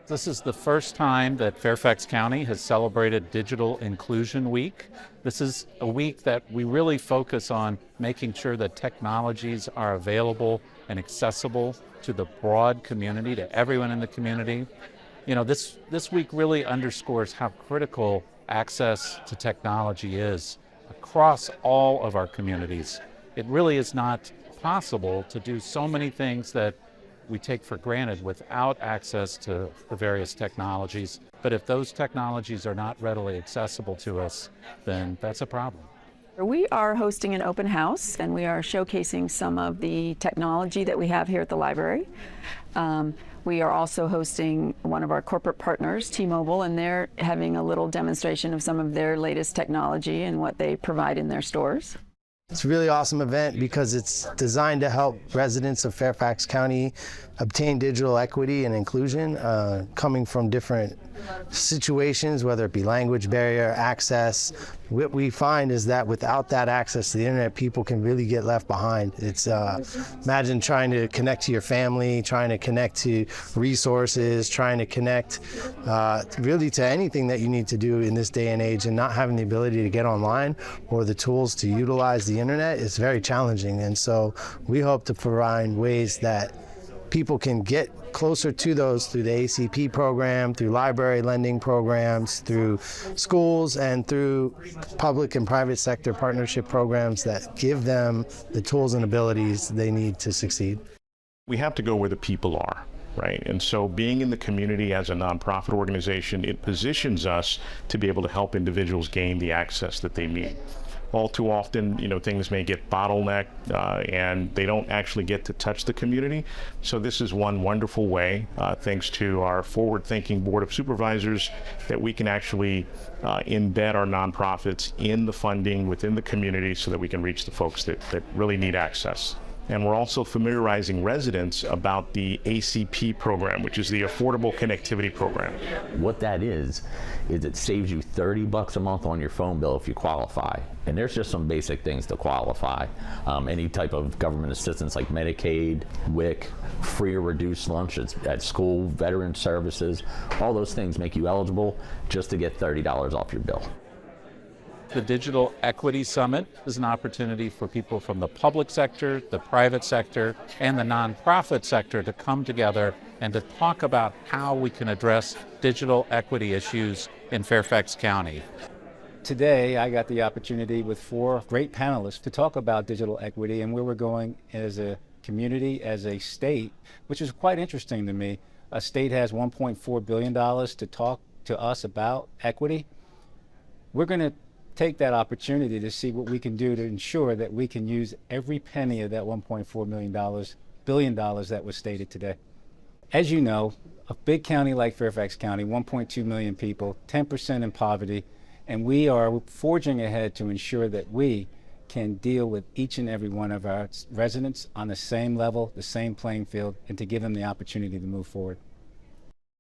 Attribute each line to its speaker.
Speaker 1: This is the first time that Fairfax County has celebrated Digital Inclusion Week. This is a week that we really focus on making sure that technologies are available and accessible to the broad community, to everyone in the community. You know, this week really underscores how critical access to technology is across all of our communities. It really is not possible to do so many things that we take for granted without access to the various technologies. But if those technologies are not readily accessible to us, then that's a problem.
Speaker 2: We are hosting an open house, and we are showcasing some of the technology that we have here at the library. We are also hosting one of our corporate partners, T-Mobile, and they're having a little demonstration of some of their latest technology and what they provide in their stores.
Speaker 3: It's a really awesome event because it's designed to help residents of Fairfax County obtain digital equity and inclusion, coming from different situations, whether it be language barrier, access. What we find is that without that access to the internet, people can really get left behind. It's imagine trying to connect to your family, trying to connect to resources, trying to connect really to anything that you need to do in this day and age, and not having the ability to get online or the tools to utilize the internet is very challenging. And so we hope to provide ways that people can get closer to those through the ACP program, through library lending programs, through schools, and through public and private sector partnership programs that give them the tools and abilities they need to succeed.
Speaker 4: We have to go where the people are, right? And so being in the community as a nonprofit organization, it positions us to be able to help individuals gain the access that they need. All too often, you know, things may get bottlenecked and they don't actually get to touch the community. So this is one wonderful way, thanks to our forward-thinking Board of Supervisors, that we can actually embed our nonprofits in the funding within the community so that we can reach the folks that really need access. And we're also familiarizing residents about the ACP program, which is the Affordable Connectivity Program.
Speaker 5: What that is it saves you $30 a month on your phone bill if you qualify. And there's just some basic things to qualify. Any type of government assistance like Medicaid, WIC, free or reduced lunch at school, veteran services, all those things make you eligible just to get $30 off your bill.
Speaker 1: The Digital Equity Summit is an opportunity for people from the public sector, the private sector, and the nonprofit sector to come together and to talk about how we can address digital equity issues in Fairfax County.
Speaker 6: Today, I got the opportunity with 4 great panelists to talk about digital equity and where we're going as a community, as a state, which is quite interesting to me. A state has $1.4 billion to talk to us about equity. We're going to take that opportunity to see what we can do to ensure that we can use every penny of that $1.4 billion that was stated today. As you know, a big county like Fairfax County, 1.2 million people, 10% in poverty, and we are forging ahead to ensure that we can deal with each and every one of our residents on the same level, the same playing field, and to give them the opportunity to move forward.